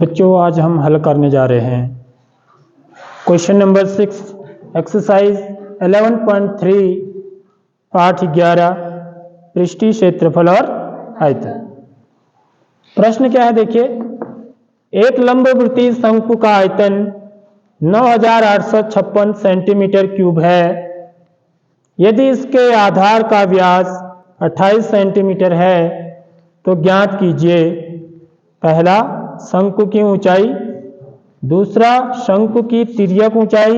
बच्चों आज हम हल करने जा रहे हैं क्वेश्चन नंबर 6 एक्सरसाइज 11.3 पाठ 11 पृष्ठीय क्षेत्रफल और आयतन। प्रश्न क्या है देखिए, एक लंबवृत्तीय शंकु का आयतन 9856 सेंटीमीटर क्यूब है। यदि इसके आधार का व्यास 28 सेंटीमीटर है तो ज्ञात कीजिए पहला शंकु की ऊंचाई, दूसरा शंकु की तिर्यक ऊंचाई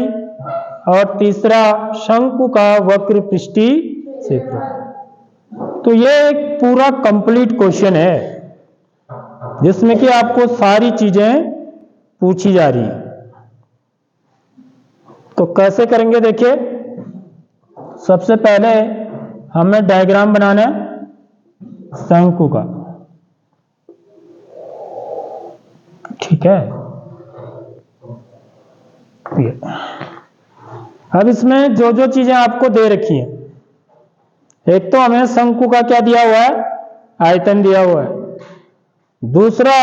और तीसरा शंकु का वक्र पृष्ठीय क्षेत्रफल। तो ये एक पूरा कंप्लीट क्वेश्चन है जिसमें कि आपको सारी चीजें पूछी जा रही हैं। तो कैसे करेंगे देखिए, सबसे पहले हमें डायग्राम बनाना है शंकु का, ठीक है। अब इसमें जो जो चीजें आपको दे रखी हैं, एक तो हमें शंकु का क्या दिया हुआ है, आयतन दिया हुआ है। दूसरा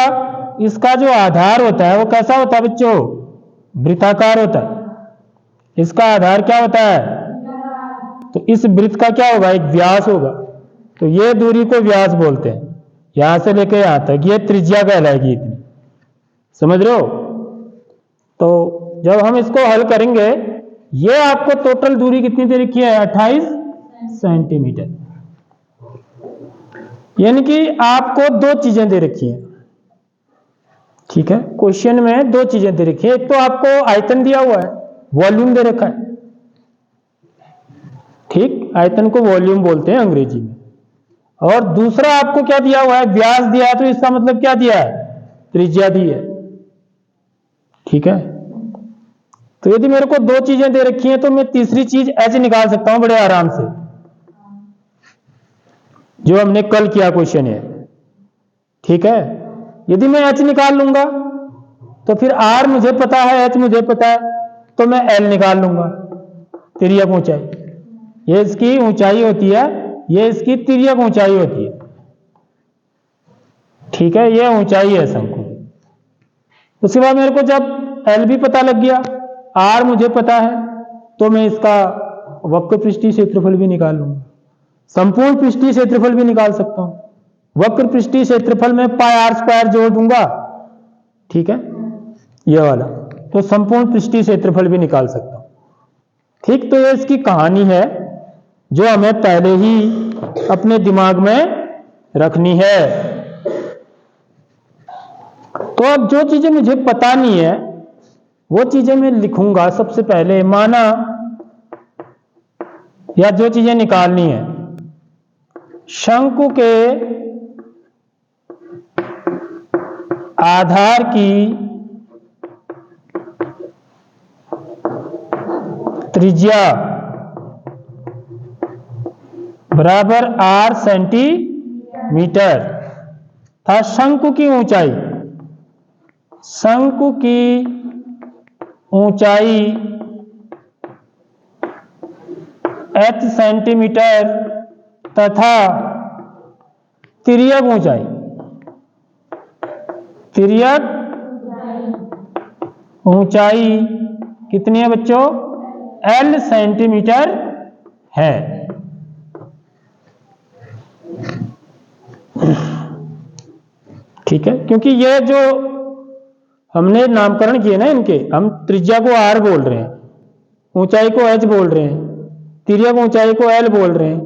इसका जो आधार होता है वो कैसा होता है बच्चों, वृत्ताकार होता है। इसका आधार क्या होता है, तो इस वृत्त का क्या होगा, एक व्यास होगा। तो ये दूरी को व्यास बोलते हैं, यहां से लेकर यहां तक ये त्रिज्या कहलाएगी इतनी, समझ रहे हो। तो जब हम इसको हल करेंगे, ये आपको टोटल दूरी कितनी दे रखी है, 28 सेंटीमीटर। यानी कि आपको दो चीजें दे रखी हैं, ठीक है। क्वेश्चन में दो चीजें दे रखी है, एक तो आपको आयतन दिया हुआ है, वॉल्यूम दे रखा है, ठीक, आयतन को वॉल्यूम बोलते हैं अंग्रेजी में। और दूसरा आपको क्या दिया हुआ है, व्यास दिया है। तो इसका मतलब क्या दिया है, त्रिज्या दी है, ठीक है। तो यदि मेरे को दो चीजें दे रखी हैं तो मैं तीसरी चीज ऐसे निकाल सकता हूं बड़े आराम से, जो हमने कल किया क्वेश्चन है, ठीक है। यदि मैं h निकाल लूंगा तो फिर r मुझे पता है, h मुझे पता है, तो मैं l निकाल लूंगा, तिर्यक ऊंचाई। ये इसकी ऊंचाई होती है, ये इसकी तिर्यक ऊंचाई होती है, ठीक है। ये ऊंचाई है शंकु। उसके बाद मेरे को जब l भी पता लग गया, r मुझे पता है, तो मैं इसका वक्र पृष्ठीय क्षेत्रफल भी निकाल लूंगा, संपूर्ण पृष्ठीय क्षेत्रफल भी निकाल सकता हूं। वक्र पृष्ठीय क्षेत्रफल में पाई आर स्क्वायर जोड़ दूंगा, ठीक है, ये वाला, तो संपूर्ण पृष्ठीय क्षेत्रफल भी निकाल सकता हूं, ठीक। तो ये इसकी कहानी है जो हमें पहले ही अपने दिमाग में रखनी है। तो अब जो चीजें मुझे पता नहीं है वो चीजें मैं लिखूंगा सबसे पहले, माना या जो चीजें निकालनी है, शंकु के आधार की त्रिज्या बराबर r सेंटीमीटर था। शंकु की ऊंचाई, शंकु की ऊंचाई h सेंटीमीटर तथा तिर्यक ऊंचाई, तिर्यक ऊंचाई कितनी है बच्चों, l सेंटीमीटर है, ठीक है। क्योंकि ये जो हमने नामकरण किए ना इनके, हम त्रिज्या को r बोल रहे हैं, ऊंचाई को h बोल रहे हैं, तिर्यक ऊंचाई को l बोल रहे हैं।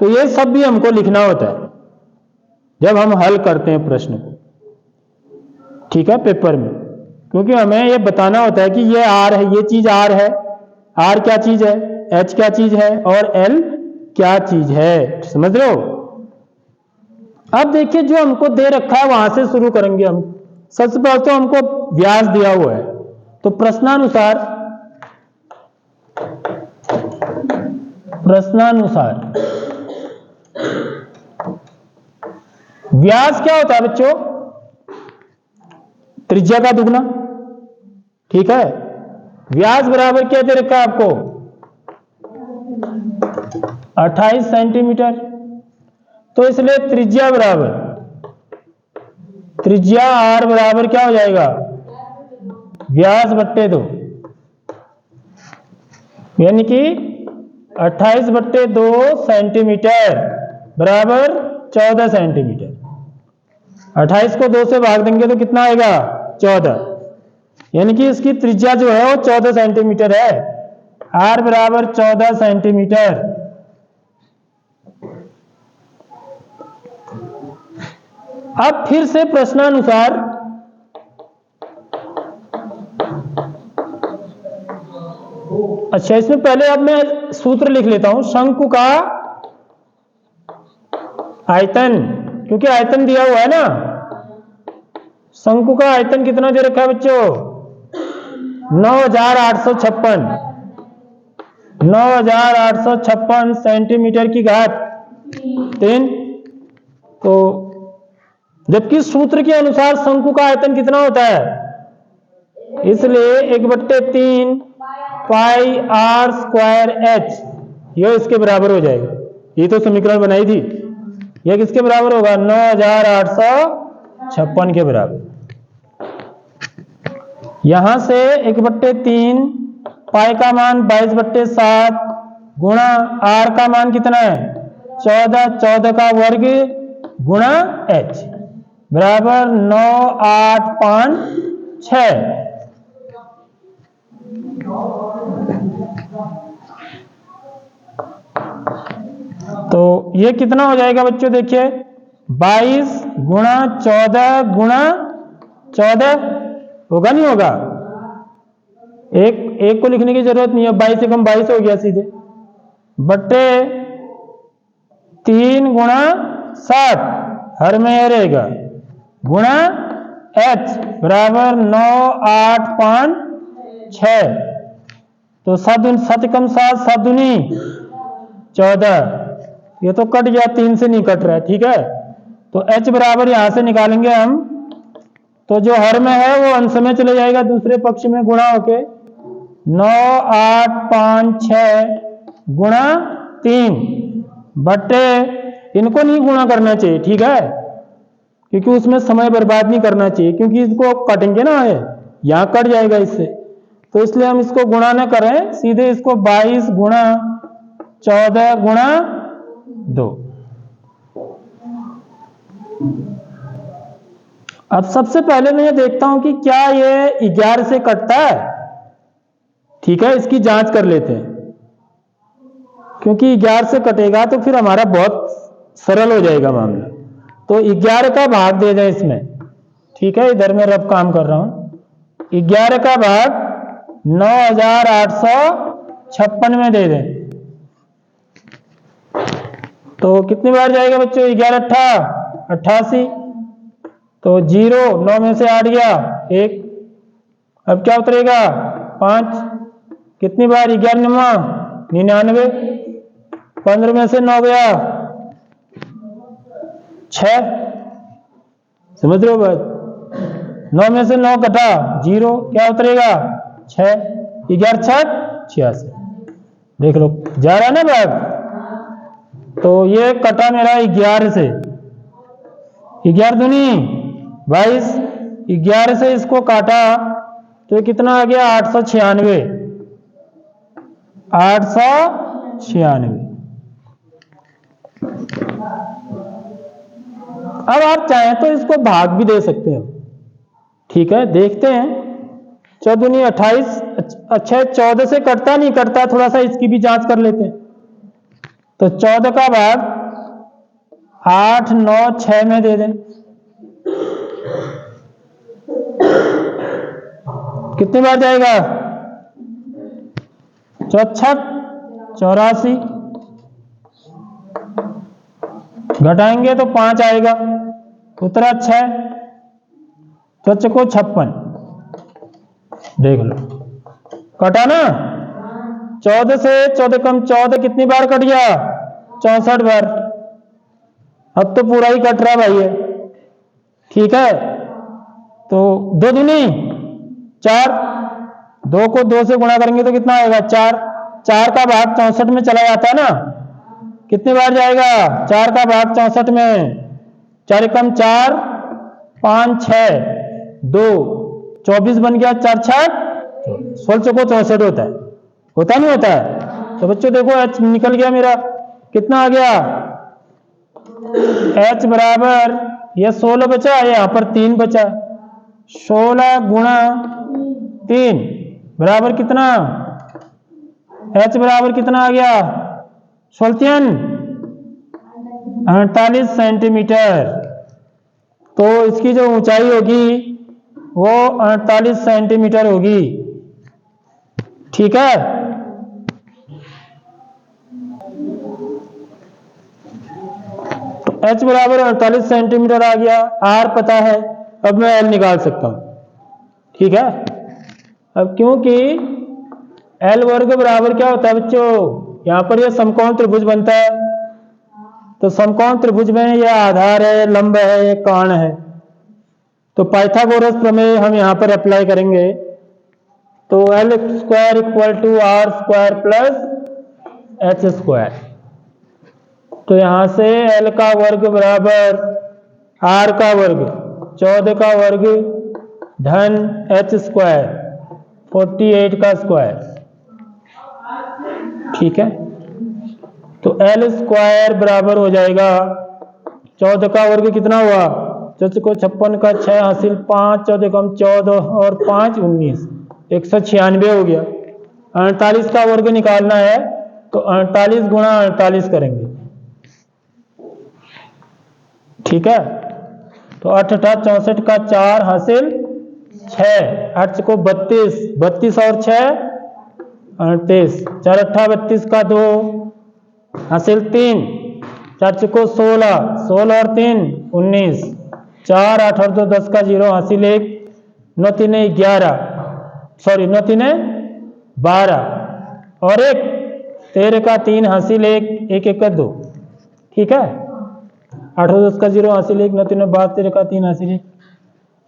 तो ये सब भी हमको लिखना होता है जब हम हल करते हैं प्रश्न को, ठीक है, पेपर में। क्योंकि हमें ये बताना होता है कि ये r है, ये चीज r है, r क्या चीज है, h क्या चीज है और l क्या चीज है, समझ रहे हो। अब देखिए जो हमको दे रखा है वहां से शुरू करेंगे हम। सबसे पहले तो हमको व्यास दिया हुआ है, तो प्रश्नानुसार व्यास क्या होता है बच्चों, त्रिज्या का दुगना, ठीक है। व्यास बराबर क्या दे रखा है आपको, 28 सेंटीमीटर। तो इसलिए त्रिज्या बराबर त्रिज्या r बराबर क्या हो जाएगा, व्यास बट्टे 2, यानी कि 28/2 सेंटीमीटर बराबर 14 सेंटीमीटर। 28 को 2 से भाग देंगे तो कितना आएगा, 14, यानी कि इसकी त्रिज्या जो है वो 14 सेंटीमीटर है। r बराबर 14 सेंटीमीटर। अब फिर से प्रश्नानुसार अच्छा, इसमें पहले अब मैं सूत्र लिख लेता हूं। शंकु का आयतन, क्योंकि आयतन दिया हुआ है ना, शंकु का आयतन कितना दे रखा है बच्चों, 9856, 9856 सेंटीमीटर की घात 3। तो जबकि सूत्र के अनुसार शंकु का आयतन कितना होता है, इसलिए 1/3 पाई r स्क्वायर h, यह इसके बराबर हो जाएगा। ये तो समीकरण बनाई थी, यह किसके बराबर होगा, 9856 के बराबर। यहां से 1/3 पाई का मान 22/7 गुणा r का मान कितना है 14, 14 का वर्ग गुणा h बराबर 9856। तो ये कितना हो जाएगा बच्चों, देखिए 22 गुणा 14 गुणा 14 होगा, नहीं होगा, एक को लिखने की जरूरत नहीं है, 22 से कम 22 हो गया सीधे, बट्टे 3 गुणा 7 हर में यह रहेगा गुणा h बराबर 9856। तो 7 कम 7, 7 दूनी 14, ये तो कट गया, 3 से नहीं कट रहा है, ठीक है। तो h बराबर यहां से निकालेंगे हम, तो जो हर में है वो अंश में चले जाएगा, दूसरे पक्ष में गुणा होके 9856 गुणा 3 बट्टे, इनको नहीं गुणा करना चाहिए, ठीक है, क्योंकि उसमें समय बर्बाद नहीं करना चाहिए, क्योंकि इसको काटेंगे ना, यहां कट जाएगा इससे, तो इसलिए हम इसको गुणा ना करें, सीधे इसको 22 गुणा 14 गुणा 2। अब सबसे पहले मैं ये देखता हूं कि क्या ये 11 से कटता है, ठीक है, इसकी जांच कर लेते हैं, क्योंकि 11 से कटेगा तो फिर हमारा बहुत सरल हो जाएगा मामला। तो 11 का भाग दे दें इसमें, ठीक है, इधर मैं रफ काम कर रहा हूं, 11 का भाग 9856 में दे दें, तो कितनी बार जाएगा बच्चों, 11 8 88, तो 0, 9 में से 8 गया 1, अब क्या उतरेगा 5, कितनी बार 11 9 99, 15 में से 9 गया 6, समझ रहे हो बात, 9 में से 9 घटा 0, क्या उतरेगा 6, 11 6 86, देख लो जा रहा है ना बात। तो ये कटा मेरा 11 से, 11 दूनी 22, 11 से इसको काटा तो कितना आ गया 896, 896। अब आप चाहें तो इसको भाग भी दे सकते हो, ठीक है, देखते हैं, 14 दूनी 28, अच्छा 14 से कटता नहीं कटता, थोड़ा सा इसकी भी जांच कर लेते हैं। तो 14 का भाग 8 9 6 में दे दें, कितनी बार जाएगा 64, 84, घटाएंगे तो 5 आएगा, उतरा 6, तो को 56, देख लो कटा ना, 14 से 14 कम 14 कितनी बार कट गया 64 बार, अब तो पूरा ही कट रहा भाई है, ठीक है। तो 2 दूनी 4, 2 को 2 से गुणा करेंगे तो कितना आएगा 4, 4 का भाग 64 में चला जाता है ना, कितनी बार जाएगा 4 का भाग 64 में, 4 कम 4 5 6 2 24 बन गया, 4 6 16 चौको 64 होता नहीं होता है। तो बच्चों देखो h निकल गया मेरा, कितना आ गया h बराबर, यह 16 बचा, यहाँ पर 3 बचा, 16 गुणा 3 बराबर कितना, h बराबर कितना आ गया 48 सेंटीमीटर। तो इसकी जो ऊंचाई होगी वो 48 सेंटीमीटर होगी। ठीक है, तो h बराबर 48 सेंटीमीटर आ गया, r पता है, अब मैं l निकाल सकता हूं। ठीक है, अब क्योंकि l वर्ग बराबर क्या होता है बच्चों, यहां पर यह समकोण त्रिभुज बनता है, तो समकोण त्रिभुज में यह आधार है, लंब है, यह कोण है। तो पाइथागोरस प्रमेय हम यहां पर अप्लाई करेंगे, तो l square equal to R square plus H square. तो यहां से l का वर्ग बराबर r का वर्ग 14 का वर्ग धन h स्क्वायर 48 का स्क्वायर। ठीक है, तो l स्क्वायर बराबर हो जाएगा 14 का वर्ग कितना हुआ, 56 का 6 हासिल 5 14 कम 14 और 5 19, 196 हो गया। 48 का वर्ग निकालना है तो 48 गुणा 48 करेंगे। ठीक है, तो 8 8 64 का 4 हासिल 6, 8 को 32, 32 और 6 38, 4 8 32 का 2 हासिल 3, 4 को 16, 16 और 3 19, 4 8 और 2 10 का 0 हासिल 1, 9 3 11, सॉरी 9 3 12 और 1 13 का 3 हासिल 1, 1 1 का 2। ठीक है, 8 और 10 का 0 हासिल 1, 9 3 12 13 का 3 हासिल 1।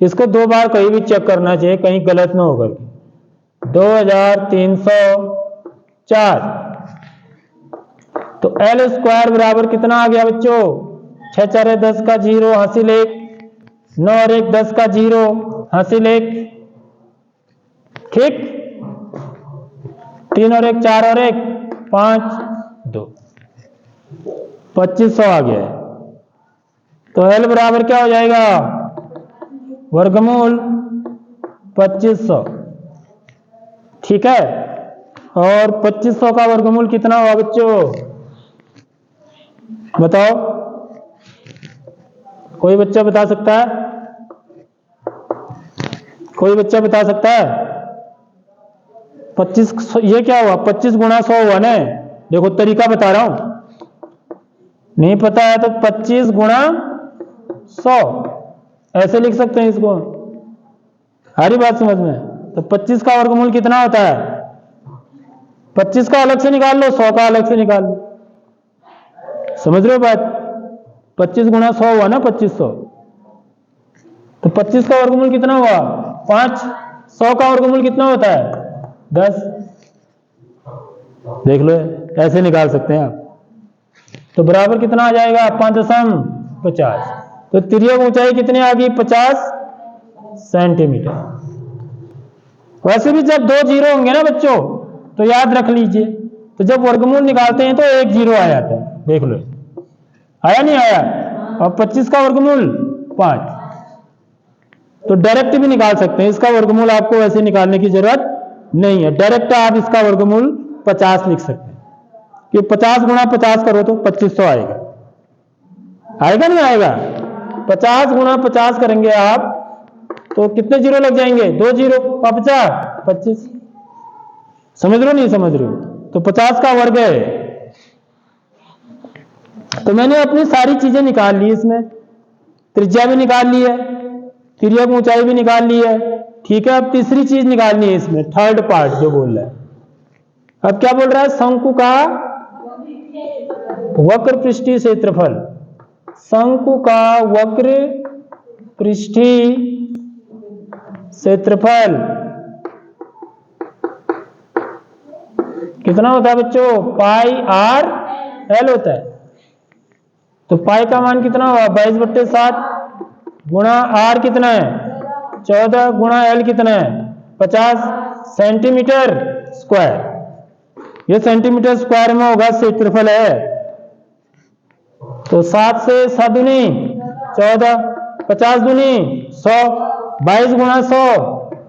इसको 2 बार कहीं भी चेक करना चाहिए, कहीं गलत ना होकर। 2304। तो l स्क्वायर बराबर कितना आ गया बच्चों, 6 4 10 का 0 हासिल 1, 9 और 1 10 का 0 हासिल 1। ठीक, 3 और 1 4 और 1 5 2, 2500 आ गया है। तो l बराबर क्या हो जाएगा, वर्गमूल 2500। ठीक है, और 2500 का वर्गमूल कितना हुआ बच्चों, बताओ, कोई बच्चा बता सकता है, कोई बच्चा बता सकता है। 25, ये क्या हुआ, 25 गुणा 100 हुआ ना। देखो तरीका बता रहा हूं, नहीं पता है तो 25 गुणा 100 ऐसे लिख सकते हैं इसको। हरी बात समझ में। तो 25 का वर्गमूल कितना होता है, 25 का अलग से निकाल लो, 100 का अलग से निकाल लो। समझ रहे हो बात, 25 गुणा 100 हुआ ना 2500। तो 25 का वर्गमूल कितना हुआ 5, 100 का वर्गमूल कितना होता है 10। देख लो, ऐसे निकाल सकते हैं आप। तो बराबर कितना आ जाएगा 5.50। तो तिर्यक ऊंचाई कितनी आ गई 50 सेंटीमीटर। वैसे भी जब 2 जीरो होंगे ना बच्चों तो याद रख लीजिए, तो जब वर्गमूल निकालते हैं तो 1 जीरो आ जाता है। देख लो, आया नहीं आया। और 25 का वर्गमूल 5, तो डायरेक्ट भी निकाल सकते हैं। इसका वर्गमूल आपको वैसे निकालने की जरूरत नहीं है, डायरेक्ट आप इसका वर्गमूल 50 लिख सकते हैं। कि 50 गुणा 50 करो तो 2500 आएगा, आएगा नहीं आएगा। 50 गुणा 50 करेंगे आप तो कितने जीरो लग जाएंगे 2 जीरो, 25। समझ रहे हो नहीं समझ रहे हो। तो 50 का वर्ग है। तो मैंने अपनी सारी चीजें निकाल ली, इसमें त्रिज्या भी निकाल ली है, तिर्यक ऊंचाई भी निकाल ली है। ठीक है, अब तीसरी चीज निकालनी है इसमें, थर्ड पार्ट जो बोल रहा है। अब क्या बोल रहा है, शंकु का वक्र पृष्ठीय क्षेत्रफल। शंकु का वक्र पृष्ठीय क्षेत्रफल कितना होता है बच्चों, पाई आर एल होता है। तो पाई का मान कितना हुआ 22/7, गुणा आर कितना है 14 गुणा एल कितना है 50 सेंटीमीटर स्क्वायर। ये सेंटीमीटर स्क्वायर में होगा, क्षेत्रफल है। तो 7 से 7 दूनी 14, 50 दूनी 100, 22 गुणा 100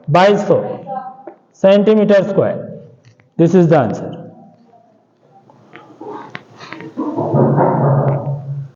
2200 centimetre square. This is the answer.